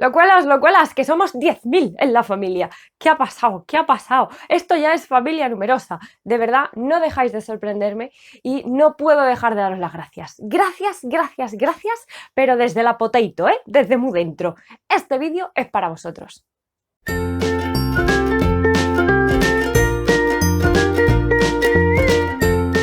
Locuelas, que somos 10.000 en la familia. ¿Qué ha pasado? ¿Qué ha pasado? Esto ya es familia numerosa. De verdad, no dejáis de sorprenderme y no puedo dejar de daros las gracias. Gracias, gracias, gracias, pero desde la potato, desde muy dentro. Este vídeo es para vosotros.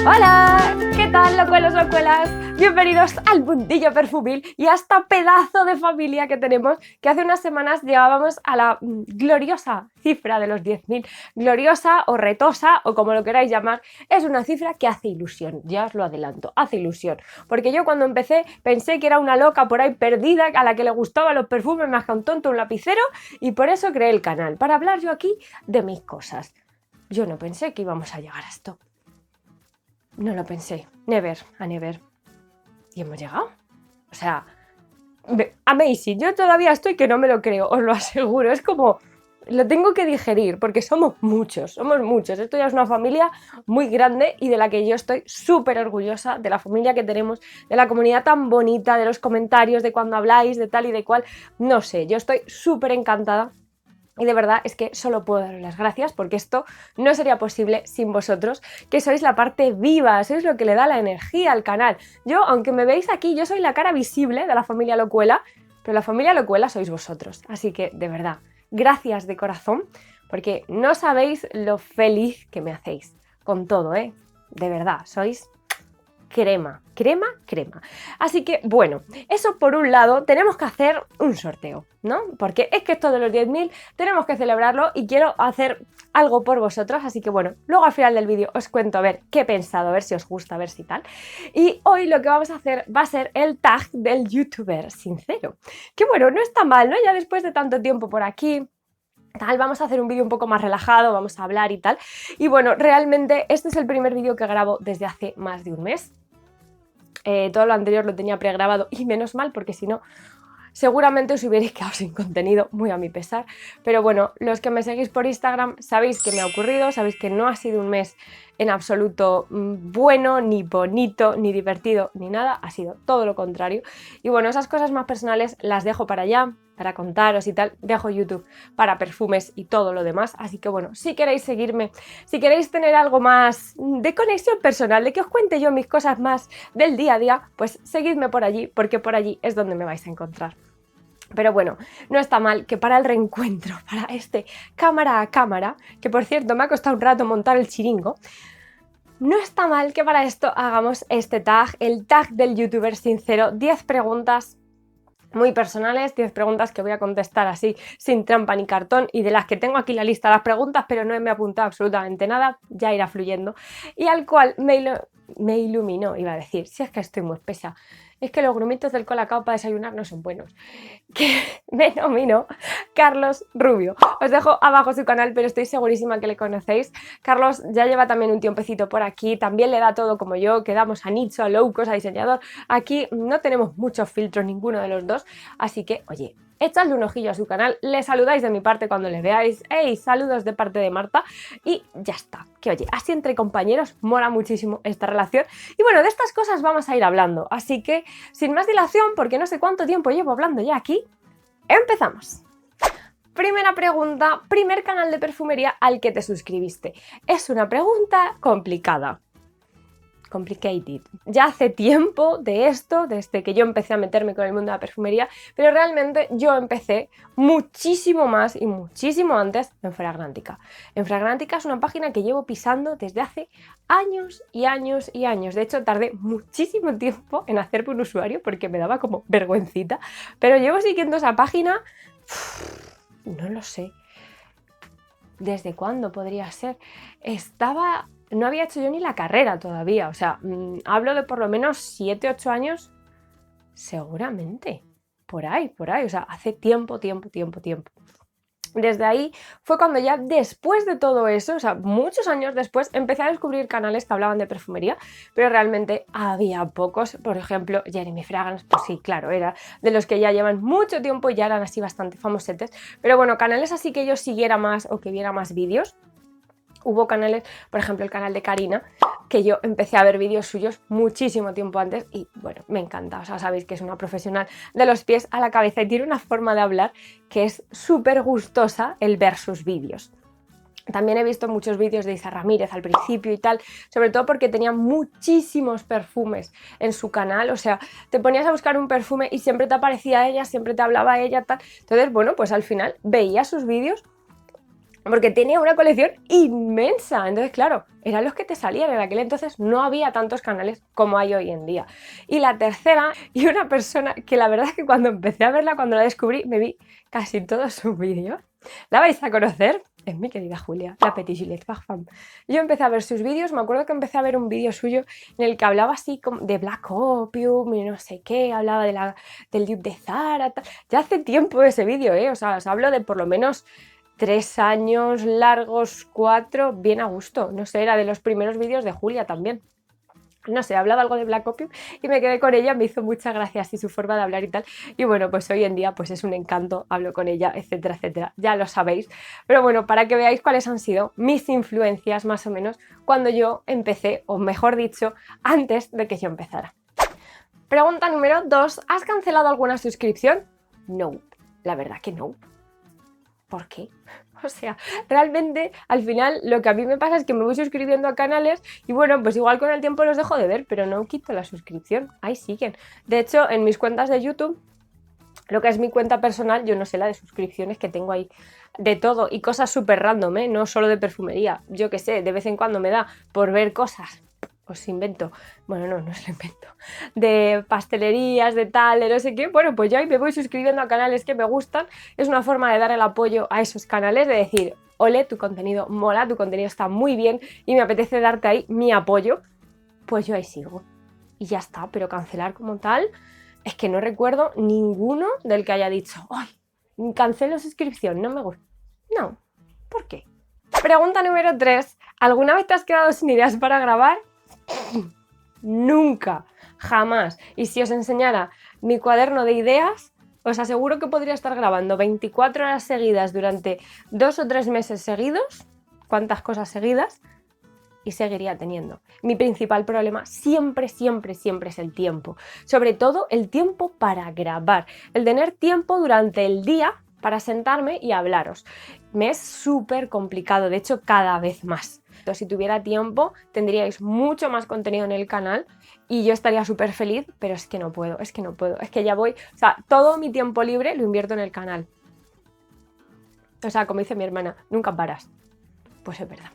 ¡Hola! ¿Qué tal, locuelas? Bienvenidos al mundillo perfumil y a esta pedazo de familia que tenemos, que hace unas semanas llegábamos a la gloriosa cifra de los 10.000. Gloriosa o retosa o como lo queráis llamar, es una cifra que hace ilusión, ya os lo adelanto, hace ilusión. Porque yo cuando empecé pensé que era una loca por ahí perdida a la que le gustaban los perfumes más que a un tonto un lapicero y por eso creé el canal, para hablar yo aquí de mis cosas. Yo no pensé que íbamos a llegar a esto. No lo pensé, never. Y hemos llegado. O sea, amazing. Yo todavía estoy que no me lo creo, os lo aseguro. Es como, lo tengo que digerir porque somos muchos. Esto ya es una familia muy grande y de la que yo estoy súper orgullosa, de la familia que tenemos, de la comunidad tan bonita, de los comentarios, de cuando habláis, de tal y de cual. No sé, yo estoy súper encantada. Y de verdad es que solo puedo daros las gracias porque esto no sería posible sin vosotros, que sois la parte viva, sois lo que le da la energía al canal. Yo, aunque me veis aquí, yo soy la cara visible de la familia Locuela, pero la familia Locuela sois vosotros. Así que, de verdad, gracias de corazón, porque no sabéis lo feliz que me hacéis con todo, De verdad, sois crema. Así que, bueno, eso por un lado, tenemos que hacer un sorteo, ¿no? Porque es que esto de los 10.000 tenemos que celebrarlo y quiero hacer algo por vosotros, así que bueno, luego al final del vídeo os cuento a ver qué he pensado, a ver si os gusta, a ver si tal. Y hoy lo que vamos a hacer va a ser el tag del youtuber sincero, que bueno, no está mal, ¿no? Ya después de tanto tiempo por aquí, vamos a hacer un vídeo un poco más relajado, vamos a hablar y tal. Y bueno, realmente este es el primer vídeo que grabo desde hace más de un mes. Todo lo anterior lo tenía pregrabado y menos mal porque si no seguramente os hubierais quedado sin contenido, muy a mi pesar. Pero bueno, los que me seguís por Instagram sabéis que me ha ocurrido, sabéis que no ha sido un mes en absoluto bueno, ni bonito, ni divertido, ni nada, ha sido todo lo contrario. Y bueno, esas cosas más personales las dejo para allá, para contaros y tal, dejo YouTube para perfumes y todo lo demás, así que bueno, si queréis seguirme, si queréis tener algo más de conexión personal, de que os cuente yo mis cosas más del día a día, pues seguidme por allí, porque por allí es donde me vais a encontrar. Pero bueno, no está mal que para el reencuentro, para este cámara a cámara, que por cierto me ha costado un rato montar el chiringo, no está mal que para esto hagamos este tag, el tag del youtuber sincero, 10 preguntas muy personales, 10 preguntas que voy a contestar así, sin trampa ni cartón, y de las que tengo aquí la lista de las preguntas, pero no me he apuntado absolutamente nada, ya irá fluyendo, y al cual me iluminó, iba a decir, si es que estoy muy espesa, es que los grumitos del Colacao para desayunar no son buenos, que me nominó Carlos Rubio. Os dejo abajo su canal, pero estoy segurísima que le conocéis. Carlos ya lleva también un tiempecito por aquí, también le da todo como yo, que damos a nicho, a low cost, a diseñador. Aquí no tenemos muchos filtros ninguno de los dos, así que, oye, echadle un ojillo a su canal, le saludáis de mi parte cuando le veáis, ¡hey! Saludos de parte de Marta, y ya está. Que oye, así entre compañeros mola muchísimo esta relación, y bueno, de estas cosas vamos a ir hablando, así que sin más dilación, porque no sé cuánto tiempo llevo hablando ya aquí, empezamos. Primera pregunta, primer canal de perfumería al que te suscribiste. Es una pregunta complicada. Complicated. Ya hace tiempo de esto, desde que yo empecé a meterme con el mundo de la perfumería, pero realmente yo empecé muchísimo más y muchísimo antes en Fragrantica. En Fragrantica es una página que llevo pisando desde hace años y años y años. De hecho, tardé muchísimo tiempo en hacerme un usuario porque me daba como vergüencita, pero llevo siguiendo esa página, no lo sé. ¿Desde cuándo podría ser? No había hecho yo ni la carrera todavía, o sea, hablo de por lo menos 7, 8 años, seguramente, por ahí, o sea, hace tiempo. Desde ahí fue cuando ya después de todo eso, o sea, muchos años después, empecé a descubrir canales que hablaban de perfumería, pero realmente había pocos. Por ejemplo, Jeremy Fragrance, pues sí, claro, era de los que ya llevan mucho tiempo y ya eran así bastante famosetes, pero bueno, canales así que yo siguiera más o que viera más vídeos. Hubo canales, por ejemplo el canal de Karina, que yo empecé a ver vídeos suyos muchísimo tiempo antes y bueno, me encanta. O sea, sabéis que es una profesional de los pies a la cabeza y tiene una forma de hablar que es súper gustosa el ver sus vídeos. También he visto muchos vídeos de Isa Ramírez al principio y tal, sobre todo porque tenía muchísimos perfumes en su canal, o sea, te ponías a buscar un perfume y siempre te aparecía ella, siempre te hablaba ella, tal. Entonces, bueno, pues al final veía sus vídeos porque tenía una colección inmensa, entonces claro, eran los que te salían, en aquel entonces no había tantos canales como hay hoy en día. Y la tercera, y una persona que la verdad es que cuando empecé a verla, cuando la descubrí, me vi casi todos sus vídeos. ¿La vais a conocer? Es mi querida Julia, la Petit Gillette Parfum. Yo empecé a ver sus vídeos, me acuerdo que empecé a ver un vídeo suyo en el que hablaba así como de Black Opium y no sé qué, hablaba del dupe de Zara, tal. Ya hace tiempo ese vídeo, o sea, os hablo de por lo menos 3 años largos, 4, bien a gusto. No sé, era de los primeros vídeos de Julia también. No sé, hablaba algo de Black Opium y me quedé con ella, me hizo mucha gracia así su forma de hablar y tal. Y bueno, pues hoy en día pues es un encanto, hablo con ella, etcétera, etcétera. Ya lo sabéis. Pero bueno, para que veáis cuáles han sido mis influencias más o menos cuando yo empecé, o mejor dicho, antes de que yo empezara. Pregunta número 2. ¿Has cancelado alguna suscripción? No, la verdad que no. ¿Por qué? O sea, realmente al final lo que a mí me pasa es que me voy suscribiendo a canales y bueno, pues igual con el tiempo los dejo de ver, pero no quito la suscripción, ahí siguen. De hecho, en mis cuentas de YouTube, lo que es mi cuenta personal, yo no sé la de suscripciones que tengo ahí de todo y cosas súper random, no solo de perfumería, yo que sé, de vez en cuando me da por ver cosas. Os invento, bueno, no os lo invento, de pastelerías, de tal, de no sé qué, bueno, pues yo ahí me voy suscribiendo a canales que me gustan, es una forma de dar el apoyo a esos canales, de decir, ole, tu contenido mola, tu contenido está muy bien y me apetece darte ahí mi apoyo, pues yo ahí sigo y ya está, pero cancelar como tal, es que no recuerdo ninguno del que haya dicho, ¡ay, cancelo suscripción, no me gusta! No, ¿por qué? Pregunta número 3, ¿alguna vez te has quedado sin ideas para grabar? Nunca, jamás. Y si os enseñara mi cuaderno de ideas, os aseguro que podría estar grabando 24 horas seguidas durante 2 o 3 meses seguidos, cuántas cosas seguidas, y seguiría teniendo. Mi principal problema siempre, siempre, siempre es el tiempo. Sobre todo el tiempo para grabar. El tener tiempo durante el día para sentarme y hablaros. Me es súper complicado, de hecho cada vez más. Si tuviera tiempo tendríais mucho más contenido en el canal y yo estaría súper feliz, pero es que no puedo, es que ya voy, o sea, todo mi tiempo libre lo invierto en el canal. O sea, como dice mi hermana, nunca paras. Pues es verdad.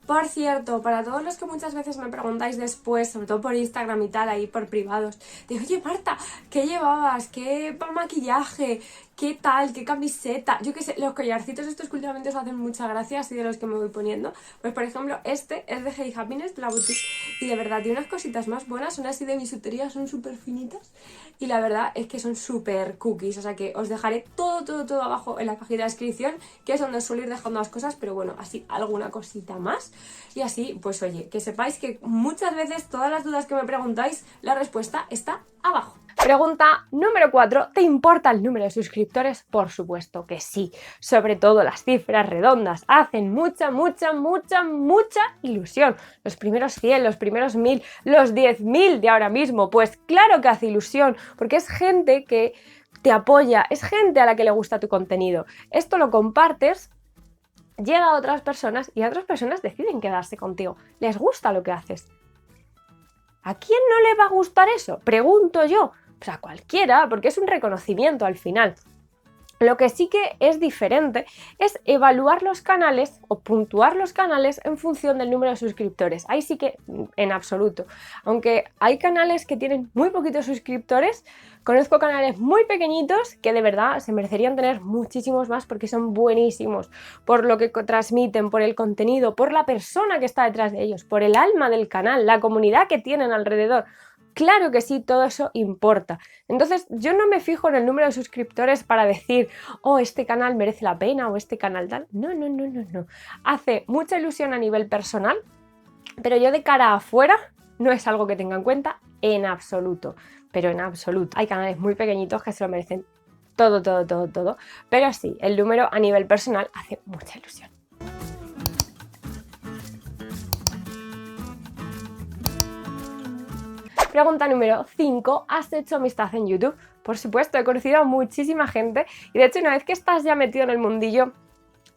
Por cierto, para todos los que muchas veces me preguntáis después, sobre todo por Instagram y tal, ahí por privados, de oye Marta, ¿qué llevabas? ¿Qué maquillaje? ¿Qué tal? ¿Qué camiseta? Yo qué sé, los collarcitos estos que últimamente os hacen mucha gracia, así de los que me voy poniendo. Pues por ejemplo, este es de Hey Happiness, de la boutique, y de verdad tiene unas cositas más buenas, son así de bisutería, son súper finitas, y la verdad es que son súper cookies, o sea que os dejaré todo abajo en la cajita de descripción, que es donde os suelo ir dejando las cosas, pero bueno, así alguna cosita más. Y así, pues oye, que sepáis que muchas veces todas las dudas que me preguntáis, la respuesta está abajo. Pregunta número 4. ¿Te importa el número de suscriptores? Por supuesto que sí. Sobre todo las cifras redondas hacen mucha ilusión. Los primeros 100, los primeros 1000, los 10.000 de ahora mismo. Pues claro que hace ilusión, porque es gente que te apoya, es gente a la que le gusta tu contenido. Esto lo compartes, llega a otras personas y otras personas deciden quedarse contigo. Les gusta lo que haces. ¿A quién no le va a gustar eso? Pregunto yo. Pues a cualquiera, porque es un reconocimiento al final. Lo que sí que es diferente es evaluar los canales o puntuar los canales en función del número de suscriptores. Ahí sí que en absoluto. Aunque hay canales que tienen muy poquitos suscriptores, conozco canales muy pequeñitos que de verdad se merecerían tener muchísimos más porque son buenísimos por lo que transmiten, por el contenido, por la persona que está detrás de ellos, por el alma del canal, la comunidad que tienen alrededor. Claro que sí, todo eso importa. Entonces, yo no me fijo en el número de suscriptores para decir, oh, este canal merece la pena o este canal tal. No. Hace mucha ilusión a nivel personal, pero yo de cara afuera no es algo que tenga en cuenta en absoluto. Pero en absoluto. Hay canales muy pequeñitos que se lo merecen todo. Pero sí, el número a nivel personal hace mucha ilusión. Pregunta número 5. ¿Has hecho amistad en YouTube? Por supuesto, he conocido a muchísima gente y de hecho una vez que estás ya metido en el mundillo,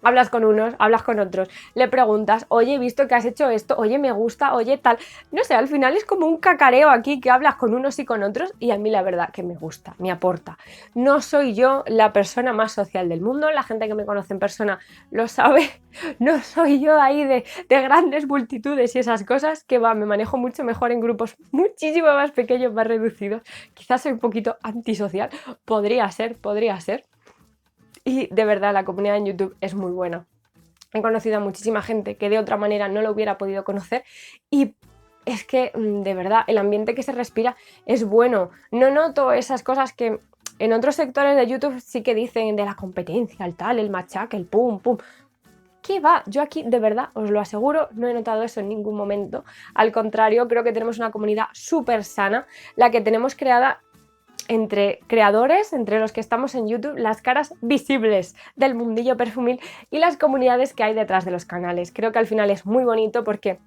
hablas con unos, hablas con otros, le preguntas, oye, he visto que has hecho esto, oye, me gusta, oye, tal. No sé, al final es como un cacareo aquí que hablas con unos y con otros y a mí la verdad que me gusta, me aporta. No soy yo la persona más social del mundo, la gente que me conoce en persona lo sabe, no soy yo ahí de grandes multitudes y esas cosas, que va, me manejo mucho mejor en grupos muchísimo más pequeños, más reducidos. Quizás soy un poquito antisocial, podría ser. Y de verdad la comunidad en YouTube es muy buena. He conocido a muchísima gente que de otra manera no lo hubiera podido conocer y es que de verdad el ambiente que se respira es bueno. No noto esas cosas que en otros sectores de YouTube sí que dicen de la competencia, el tal, el machaque, el pum, pum. ¿Qué va? Yo aquí de verdad os lo aseguro, no he notado eso en ningún momento. Al contrario, creo que tenemos una comunidad súper sana, la que tenemos creada entre creadores, entre los que estamos en YouTube, las caras visibles del mundillo perfumil y las comunidades que hay detrás de los canales. Creo que al final es muy bonito porque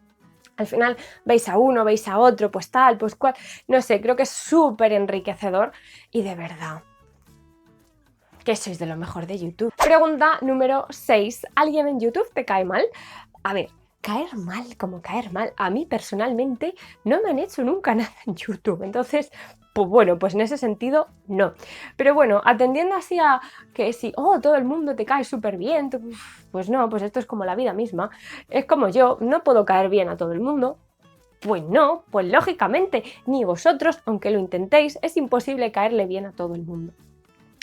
al final veis a uno, veis a otro, pues tal, pues cual, no sé, creo que es súper enriquecedor y de verdad que sois de lo mejor de YouTube. Pregunta número 6. ¿Alguien en YouTube te cae mal? A ver, caer mal, como caer mal. A mí personalmente no me han hecho nunca nada en YouTube, entonces pues bueno, pues en ese sentido no. Pero bueno, atendiendo así a que si, todo el mundo te cae súper bien, pues no, pues esto es como la vida misma. Es como yo, no puedo caer bien a todo el mundo. Pues no, pues lógicamente, ni vosotros, aunque lo intentéis, es imposible caerle bien a todo el mundo.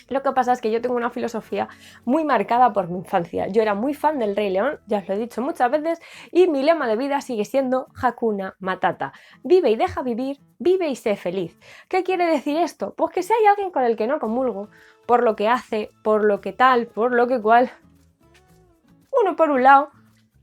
Lo que pasa es que yo tengo una filosofía muy marcada por mi infancia. Yo era muy fan del Rey León, ya os lo he dicho muchas veces, y mi lema de vida sigue siendo Hakuna Matata. Vive y deja vivir, vive y sé feliz. ¿Qué quiere decir esto? Pues que si hay alguien con el que no comulgo, por lo que hace, por lo que tal, por lo que cual, uno por un lado,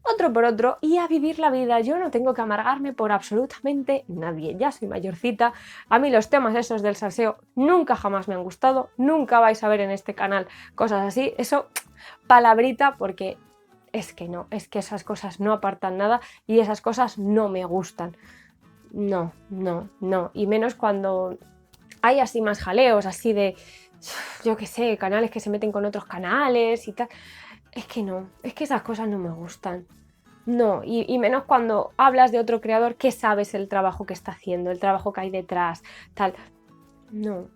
otro por otro, y a vivir la vida. Yo no tengo que amargarme por absolutamente nadie. Ya soy mayorcita, a mí los temas esos del salseo nunca jamás me han gustado, nunca vais a ver en este canal cosas así. Eso, palabrita, porque es que no, es que esas cosas no apartan nada y esas cosas no me gustan. No, y menos cuando hay así más jaleos, así de, yo qué sé, canales que se meten con otros canales y tal. Es que no, es que esas cosas no me gustan. No, y menos cuando hablas de otro creador que sabes el trabajo que está haciendo, el trabajo que hay detrás, tal. No,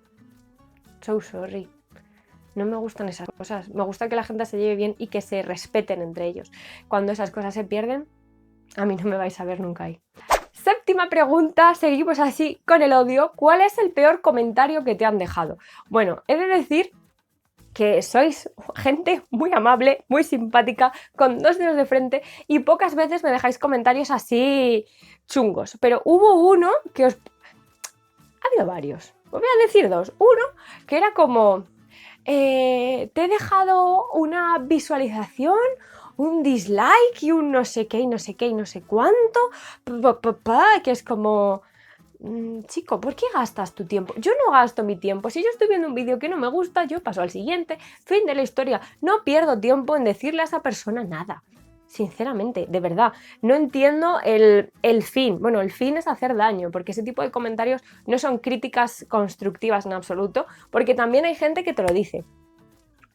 so sorry. No me gustan esas cosas. Me gusta que la gente se lleve bien y que se respeten entre ellos. Cuando esas cosas se pierden, a mí no me vais a ver nunca ahí. Séptima pregunta, seguimos así con el odio. ¿Cuál es el peor comentario que te han dejado? Bueno, he de decir que sois gente muy amable, muy simpática, con dos dedos de frente y pocas veces me dejáis comentarios así chungos. Pero hubo uno que os... Ha habido varios, os voy a decir dos. Uno que era como... te he dejado una visualización, un dislike y un no sé qué y no sé qué y no sé cuánto, que es como... chico, ¿por qué gastas tu tiempo? Yo no gasto mi tiempo. Si yo estoy viendo un vídeo que no me gusta, yo paso al siguiente. Fin de la historia. No pierdo tiempo en decirle a esa persona nada. Sinceramente, de verdad, no entiendo el fin. Bueno, el fin es hacer daño, porque ese tipo de comentarios no son críticas constructivas en absoluto, porque también hay gente que te lo dice.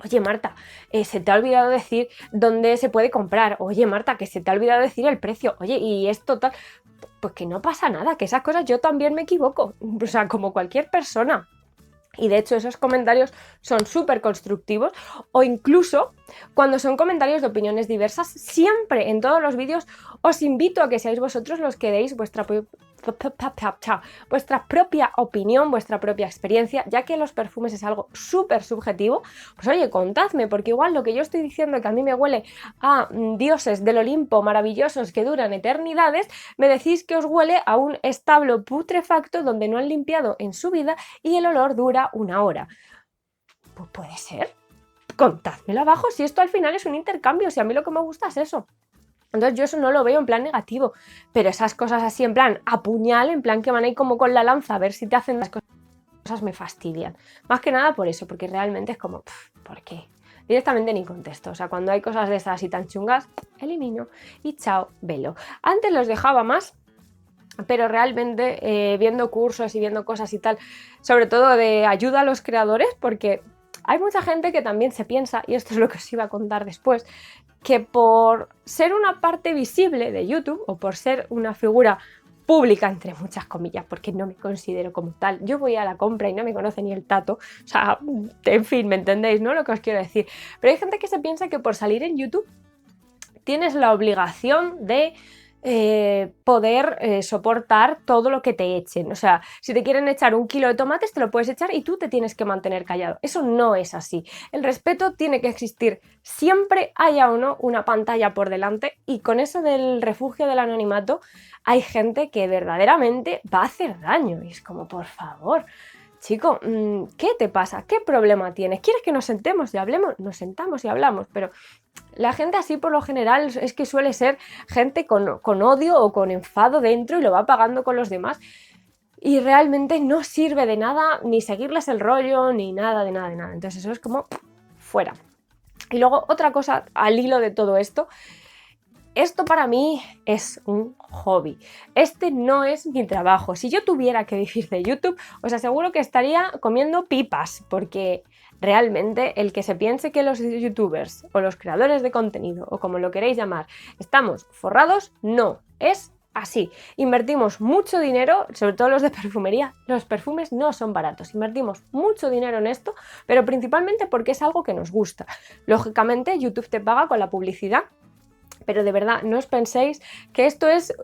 Oye, Marta, se te ha olvidado decir dónde se puede comprar. Oye, Marta, que se te ha olvidado decir el precio. Oye, y esto tal... Pues que no pasa nada, que esas cosas yo también me equivoco. O sea, como cualquier persona. Y de hecho esos comentarios son súper constructivos o incluso cuando son comentarios de opiniones diversas, siempre en todos los vídeos os invito a que seáis vosotros los que deis vuestra propia opinión, vuestra propia experiencia, ya que los perfumes es algo súper subjetivo. Pues oye, contadme, porque igual lo que yo estoy diciendo que a mí me huele a dioses del Olimpo maravillosos que duran eternidades, me decís que os huele a un establo putrefacto donde no han limpiado en su vida y el olor dura una hora. Pues puede ser. Contádmelo abajo si esto al final es un intercambio, si a mí lo que me gusta es eso. Entonces yo eso no lo veo en plan negativo, pero esas cosas así en plan a puñal, en plan que van ahí como con la lanza a ver si te hacen las cosas, me fastidian. Más que nada por eso, porque realmente es como, ¿por qué? Directamente ni contesto, o sea, cuando hay cosas de esas así tan chungas, elimino y chao, velo. Antes los dejaba más, pero realmente viendo cursos y viendo cosas y tal, sobre todo de ayuda a los creadores, porque hay mucha gente que también se piensa, y esto es lo que os iba a contar después, que por ser una parte visible de YouTube o por ser una figura pública, entre muchas comillas, porque no me considero como tal, yo voy a la compra y no me conoce ni el tato, o sea, en fin, ¿me entendéis, no? Lo que os quiero decir. Pero hay gente que se piensa que por salir en YouTube tienes la obligación de poder soportar todo lo que te echen. O sea, si te quieren echar 1 kilo de tomates, te lo puedes echar y tú te tienes que mantener callado. Eso no es así. El respeto tiene que existir siempre, haya o no una pantalla por delante, y con eso del refugio del anonimato hay gente que verdaderamente va a hacer daño. Y es como, por favor, chico, ¿qué te pasa? ¿Qué problema tienes? ¿Quieres que nos sentemos y hablemos? Nos sentamos y hablamos, pero la gente así por lo general es que suele ser gente con odio o con enfado dentro y lo va pagando con los demás, y realmente no sirve de nada ni seguirles el rollo ni nada de nada de nada. Entonces eso es como fuera. Y luego otra cosa al hilo de todo esto. Esto para mí es un hobby. Este no es mi trabajo. Si yo tuviera que vivir de YouTube, os aseguro que estaría comiendo pipas, porque realmente el que se piense que los youtubers o los creadores de contenido, o como lo queréis llamar, estamos forrados, no es así. Invertimos mucho dinero, sobre todo los de perfumería. Los perfumes no son baratos. Invertimos mucho dinero en esto, pero principalmente porque es algo que nos gusta. Lógicamente, YouTube te paga con la publicidad, pero de verdad, no os penséis que esto es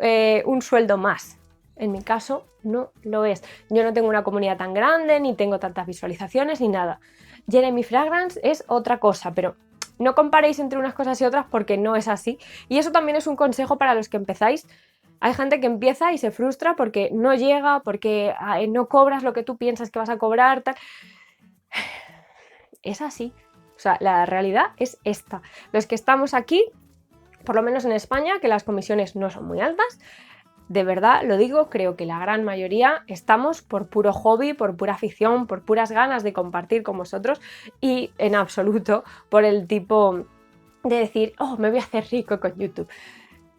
un sueldo más. En mi caso, no lo es. Yo no tengo una comunidad tan grande, ni tengo tantas visualizaciones, ni nada. Jeremy Fragrance es otra cosa, pero no comparéis entre unas cosas y otras porque no es así. Y eso también es un consejo para los que empezáis. Hay gente que empieza y se frustra porque no llega, porque no cobras lo que tú piensas que vas a cobrar, tal. Es así. O sea, la realidad es esta. Los que estamos aquí, por lo menos en España, que las comisiones no son muy altas, de verdad lo digo, creo que la gran mayoría estamos por puro hobby, por pura afición, por puras ganas de compartir con vosotros, y en absoluto por el tipo de decir, oh, me voy a hacer rico con YouTube.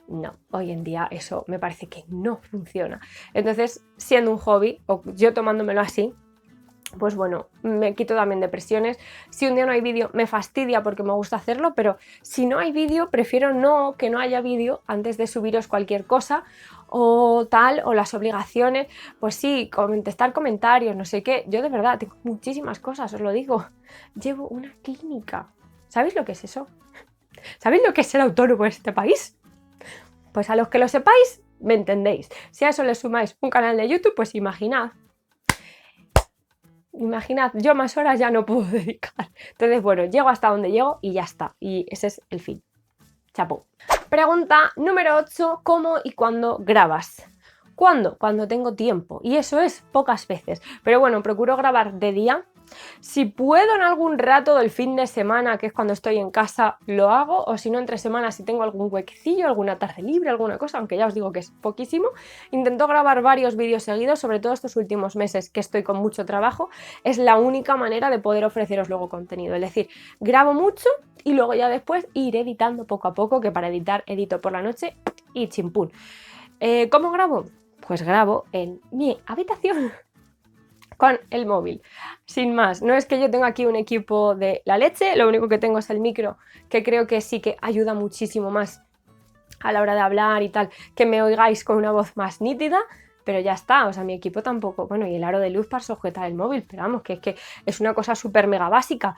No, hoy en día eso me parece que no funciona. Entonces, siendo un hobby, o yo tomándomelo así, pues bueno, me quito también depresiones. Si un día no hay vídeo, me fastidia porque me gusta hacerlo, pero si no hay vídeo, prefiero que no haya vídeo antes de subiros cualquier cosa o tal, o las obligaciones. Pues sí, contestar comentarios, no sé qué. Yo de verdad tengo muchísimas cosas, os lo digo. Llevo una clínica. ¿Sabéis lo que es eso? ¿Sabéis lo que es ser autónomo en este país? Pues a los que lo sepáis, me entendéis. Si a eso le sumáis un canal de YouTube, pues imaginad, yo más horas ya no puedo dedicar. Entonces, bueno, llego hasta donde llego y ya está. Y ese es el fin. Chapó. Pregunta número 8. ¿Cómo y cuándo grabas? ¿Cuándo? Cuando tengo tiempo. Y eso es pocas veces. Pero bueno, procuro grabar de día. Si puedo en algún rato del fin de semana, que es cuando estoy en casa, lo hago, o si no, entre semanas, si tengo algún huequecillo, alguna tarde libre, alguna cosa, aunque ya os digo que es poquísimo. Intento grabar varios vídeos seguidos, sobre todo estos últimos meses que estoy con mucho trabajo. Es la única manera de poder ofreceros luego contenido, es decir, grabo mucho y luego ya después iré editando poco a poco, que para editar edito por la noche y chimpún. ¿Cómo grabo? Pues grabo en mi habitación con el móvil, sin más. No es que yo tenga aquí un equipo de la leche, lo único que tengo es el micro, que creo que sí que ayuda muchísimo más a la hora de hablar y tal, que me oigáis con una voz más nítida, pero ya está. O sea, mi equipo tampoco, bueno, y el aro de luz para sujetar el móvil, pero vamos, que es una cosa súper mega básica.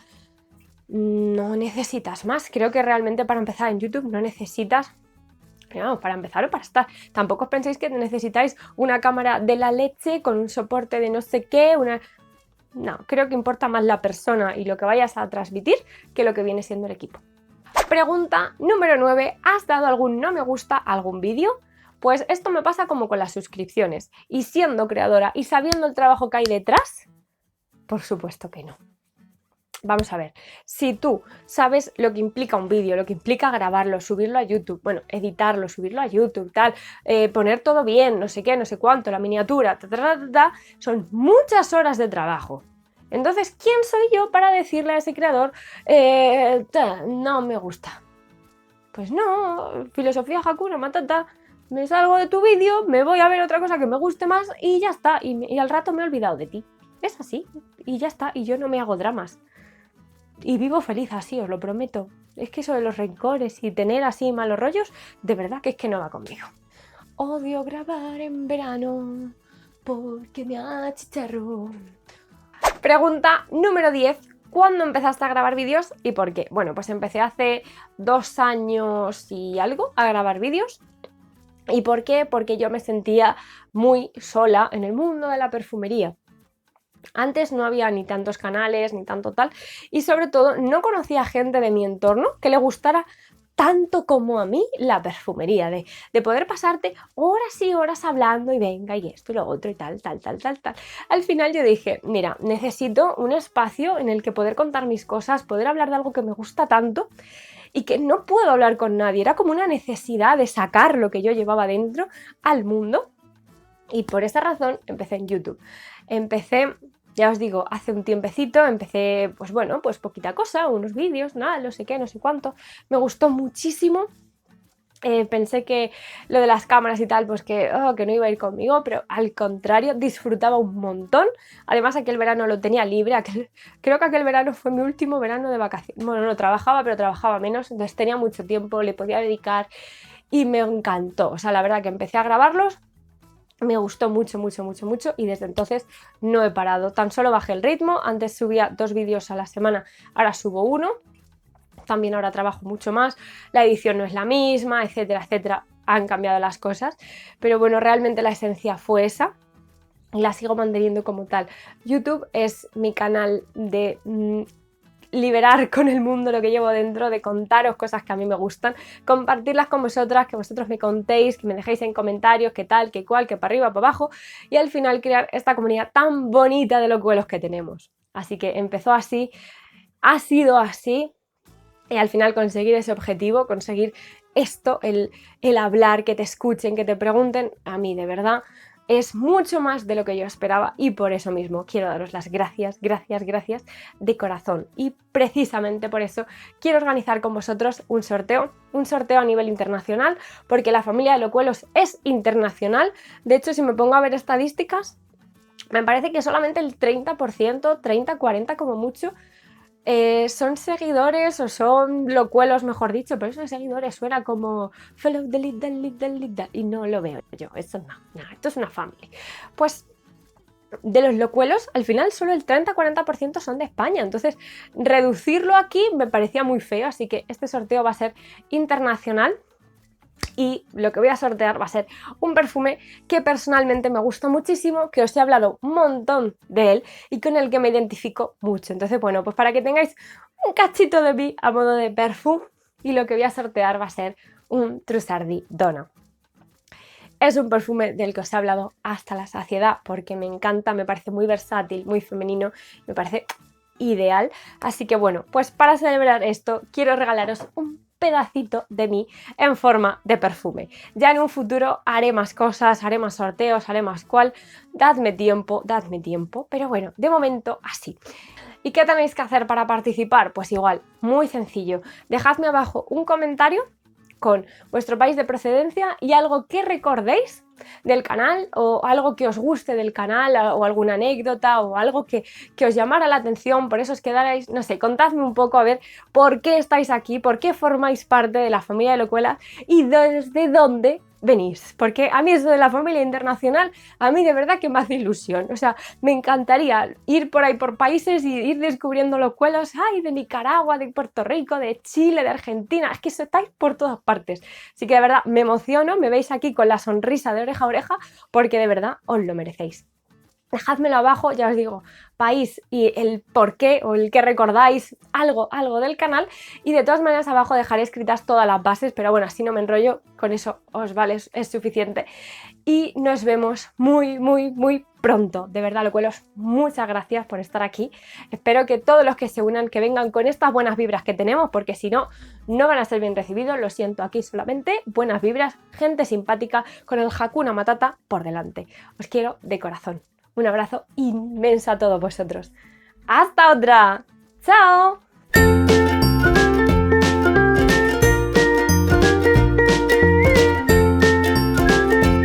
No necesitas más. Creo que realmente para empezar en YouTube no necesitas, vamos, para empezar o para estar. Tampoco os penséis que necesitáis una cámara de la leche con un soporte de no sé qué, No, creo que importa más la persona y lo que vayas a transmitir que lo que viene siendo el equipo. Pregunta número 9. ¿Has dado algún no me gusta a algún vídeo? Pues esto me pasa como con las suscripciones. Y siendo creadora y sabiendo el trabajo que hay detrás, por supuesto que no. Vamos a ver, si tú sabes lo que implica un vídeo, lo que implica grabarlo, subirlo a YouTube, bueno, editarlo, subirlo a YouTube, tal, poner todo bien, no sé qué, no sé cuánto, la miniatura, son muchas horas de trabajo. Entonces, ¿quién soy yo para decirle a ese creador, no me gusta? Pues no, filosofía Hakuna Matata, me salgo de tu vídeo, me voy a ver otra cosa que me guste más y ya está, y al rato me he olvidado de ti. Es así, y ya está, y yo no me hago dramas. Y vivo feliz así, os lo prometo. Es que eso de los rencores y tener así malos rollos, de verdad que es que no va conmigo. Odio grabar en verano porque me achicharro. Pregunta número 10. ¿Cuándo empezaste a grabar vídeos y por qué? Bueno, pues empecé hace 2 años y algo a grabar vídeos. ¿Y por qué? Porque yo me sentía muy sola en el mundo de la perfumería. Antes no había ni tantos canales, ni tanto tal, y sobre todo no conocía gente de mi entorno que le gustara tanto como a mí la perfumería, de poder pasarte horas y horas hablando y venga y esto y lo otro y tal. Al final yo dije, mira, necesito un espacio en el que poder contar mis cosas, poder hablar de algo que me gusta tanto y que no puedo hablar con nadie. Era como una necesidad de sacar lo que yo llevaba dentro al mundo. Y por esa razón empecé en YouTube. Empecé, ya os digo, hace un tiempecito, empecé, pues bueno, pues poquita cosa, unos vídeos, nada, no sé qué, no sé cuánto. Me gustó muchísimo. Pensé que lo de las cámaras y tal, pues que no iba a ir conmigo, pero al contrario, disfrutaba un montón. Además, aquel verano lo tenía libre, creo que aquel verano fue mi último verano de vacaciones. Bueno, no trabajaba, pero trabajaba menos, entonces tenía mucho tiempo, le podía dedicar y me encantó. O sea, la verdad que empecé a grabarlos. Me gustó mucho y desde entonces no he parado. Tan solo bajé el ritmo, antes subía 2 vídeos a la semana, ahora subo 1. También ahora trabajo mucho más, la edición no es la misma, etcétera, etcétera. Han cambiado las cosas, pero bueno, realmente la esencia fue esa y la sigo manteniendo como tal. YouTube es mi canal de liberar con el mundo lo que llevo dentro, de contaros cosas que a mí me gustan, compartirlas con vosotras, que vosotros me contéis, que me dejéis en comentarios qué tal, qué cual, qué para arriba, para abajo y al final crear esta comunidad tan bonita de locuelos que tenemos. Así que empezó así, ha sido así y al final conseguir ese objetivo, conseguir esto, el hablar, que te escuchen, que te pregunten, a mí de verdad es mucho más de lo que yo esperaba y por eso mismo quiero daros las gracias de corazón. Y precisamente por eso quiero organizar con vosotros un sorteo a nivel internacional, porque la familia de Locuelos es internacional. De hecho, si me pongo a ver estadísticas, me parece que solamente el 30%, 30-40 como mucho, son seguidores o son locuelos, mejor dicho, pero eso de seguidores suena como follow the lead y no lo veo yo, eso no, esto es una family. Pues de los locuelos, al final solo el 30-40% son de España, entonces reducirlo aquí me parecía muy feo, así que este sorteo va a ser internacional. Y lo que voy a sortear va a ser un perfume que personalmente me gusta muchísimo, que os he hablado un montón de él y con el que me identifico mucho. Entonces, bueno, pues para que tengáis un cachito de mí a modo de perfume, y lo que voy a sortear va a ser un Trussardi Donna. Es un perfume del que os he hablado hasta la saciedad porque me encanta, me parece muy versátil, muy femenino, me parece ideal. Así que bueno, pues para celebrar esto quiero regalaros un pedacito de mí en forma de perfume. Ya en un futuro haré más cosas, haré más sorteos, haré más cual. Dadme tiempo, pero bueno, de momento así. ¿Y qué tenéis que hacer para participar? Pues igual, muy sencillo. Dejadme abajo un comentario con vuestro país de procedencia y algo que recordéis del canal o algo que os guste del canal o alguna anécdota o algo que os llamara la atención, por eso os quedarais, no sé, contadme un poco a ver por qué estáis aquí, por qué formáis parte de la familia de Locuela y desde dónde venís, porque a mí eso de la familia internacional, a mí de verdad que me hace ilusión, o sea, me encantaría ir por ahí por países y ir descubriendo locuelos, ay, de Nicaragua, de Puerto Rico, de Chile, de Argentina, es que estáis por todas partes, así que de verdad me emociono, me veis aquí con la sonrisa de oreja a oreja, porque de verdad os lo merecéis. Dejádmelo abajo, ya os digo, país y el por qué o el que recordáis, algo del canal, y de todas maneras abajo dejaré escritas todas las bases, pero bueno, así no me enrollo, con eso os vale, es suficiente. Y nos vemos muy pronto, de verdad, locuelos, muchas gracias por estar aquí. Espero que todos los que se unan, que vengan con estas buenas vibras que tenemos, porque si no, no van a ser bien recibidos, lo siento, aquí solamente buenas vibras, gente simpática, con el Hakuna Matata por delante. Os quiero de corazón. Un abrazo inmenso a todos vosotros. ¡Hasta otra! ¡Chao!